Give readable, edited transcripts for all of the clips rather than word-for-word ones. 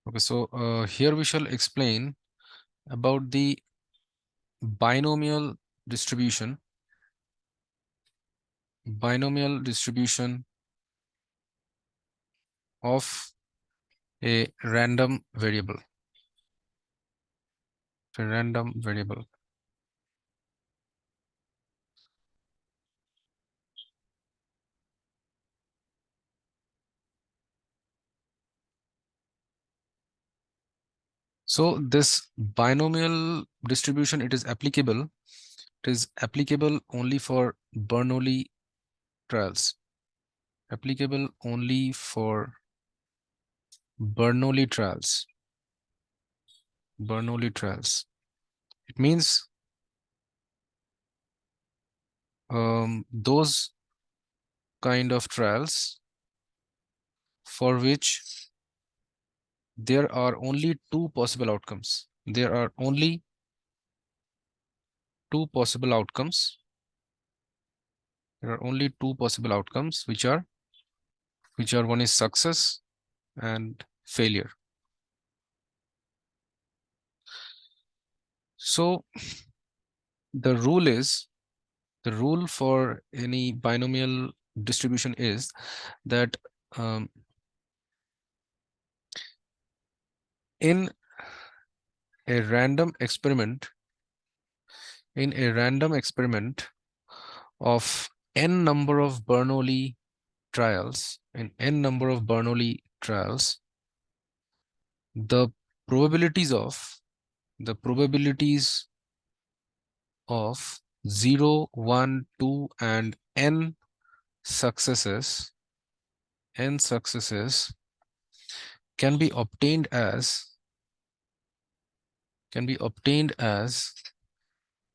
Okay, so here we shall explain about the binomial distribution, binomial distribution of a random variable, a random variable. So this binomial distribution, it is applicable. It is applicable only for Bernoulli trials. Applicable only for Bernoulli trials. Bernoulli trials. It means those kind of trials for which there are only two possible outcomes. There are only two possible outcomes. There are only two possible outcomes, which are one is success and failure. So the rule for any binomial distribution is that in a random experiment, in a random experiment of n number of Bernoulli trials, in n number of Bernoulli trials, the probabilities of the probabilities of 0, 1, 2, and successes n successes can be obtained as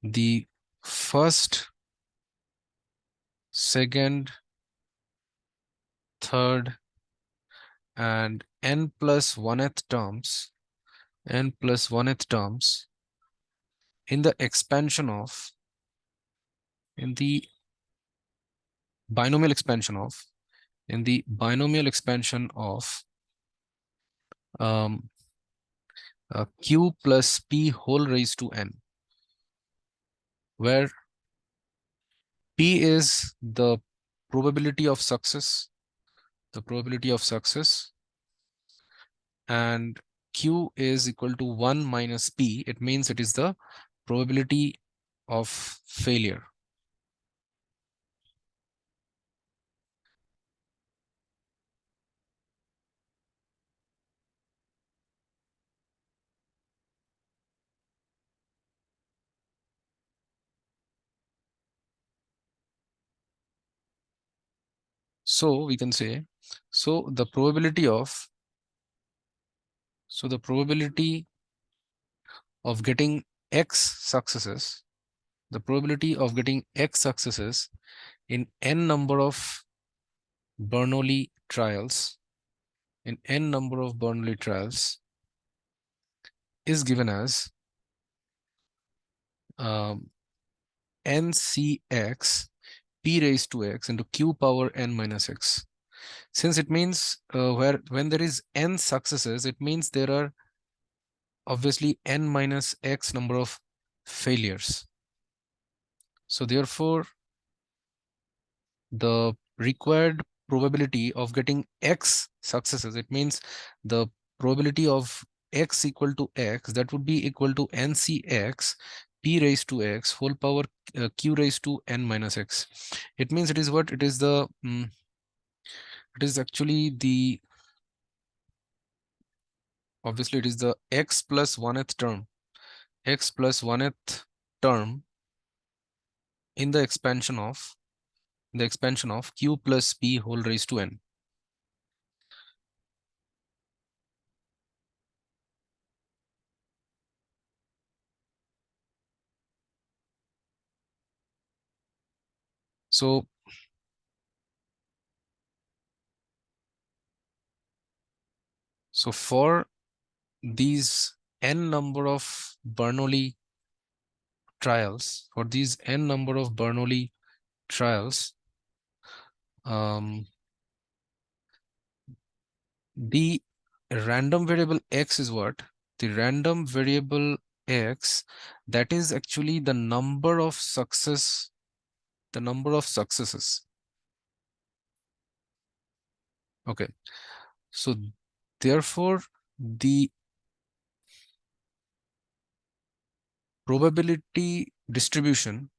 the first, second, third, and n plus 1th terms, n plus 1th terms in the expansion of, in the binomial expansion of, in the binomial expansion of q plus p whole raised to n, where p is the probability of success, the probability of success, and q is equal to 1 minus p. It means it is the probability of failure. So we can say, so the probability of, so the probability of getting x successes, the probability of getting x successes in n number of Bernoulli trials, in n number of Bernoulli trials, is given as ncx p raised to x into q power n minus x. Since it means when there is n successes, it means there are obviously n minus x number of failures. So therefore, the required probability of getting x successes, it means the probability of x equal to x, that would be equal to ncx p raised to x whole power q raised to n minus x. It means it is what it is the it is actually the, obviously it is the x plus 1th term, x plus 1th term in the expansion of q plus p whole raised to n. So for these n number of Bernoulli trials, for these n number of Bernoulli trials, the A random variable x is what? The random variable x, that is actually the number of successes. Okay. So therefore, the probability distribution,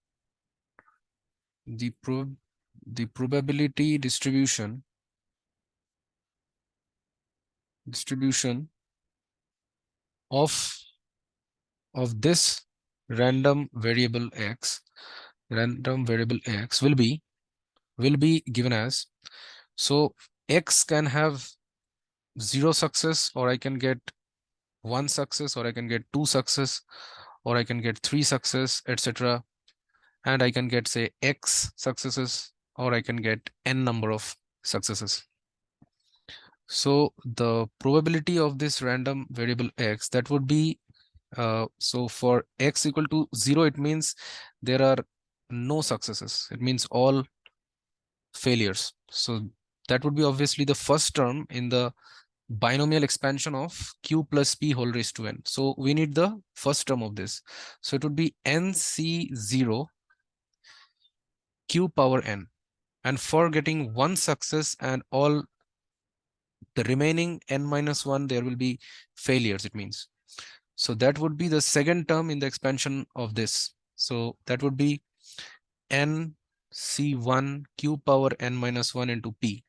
the pro the probability distribution of this random variable x, will be given as, so x can have zero success, or I can get one success, or I can get two success, or I can get three success, etc. And I can get, say, x successes, or I can get n number of successes. So the probability of this random variable x, that would be, so for x equal to 0, it means there are no successes. It means all failures. So that would be obviously the first term in the binomial expansion of q plus p whole raised to n. So we need the first term of this. So it would be nc0 q power n. And for getting one success and all the remaining n minus 1, there will be failures, it means. So that would be the second term in the expansion of this. So that would be n c1 q power n minus 1 into p.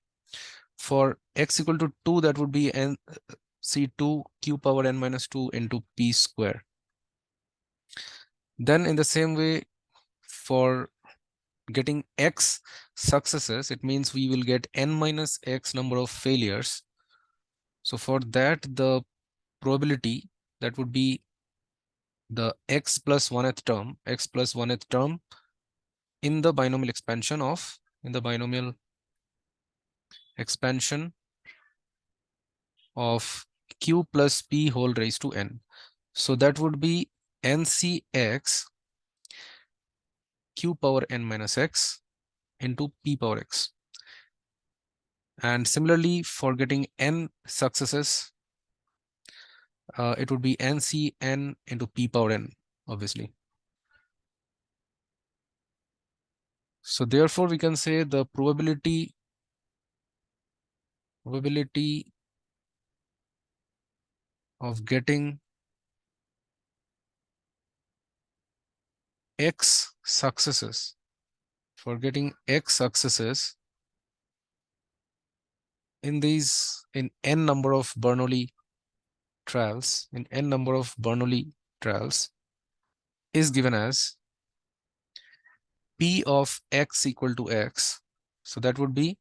For x equal to 2, that would be n c2 q power n minus 2 into p square. Then in the same way, for getting x successes, it means we will get n minus x number of failures. So for that, the probability, that would be the x plus 1th term in the binomial expansion of q plus p whole raised to n. So that would be ncx q power n minus x into p power x. And similarly, for getting n successes, it would be ncn into p power n, obviously. So therefore, we can say the probability of getting x successes, in n number of Bernoulli trials, is given as p of x equal to x. So that would be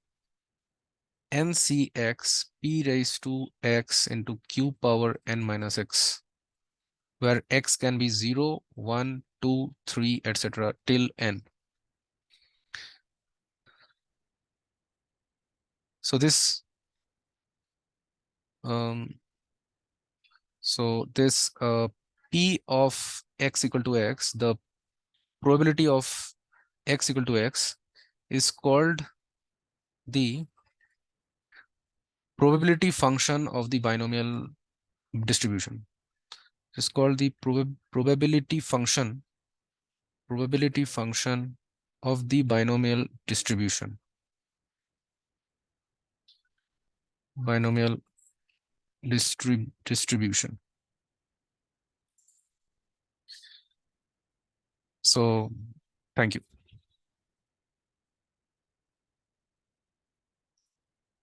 ncx p raised to x into q power n minus x, where x can be 0, 1, 2, 3, etc. till n. So this um, p of x equal to x, the probability of x equal to x, is called the probability function of the binomial distribution. It's called the probability function of the binomial distribution. So thank you.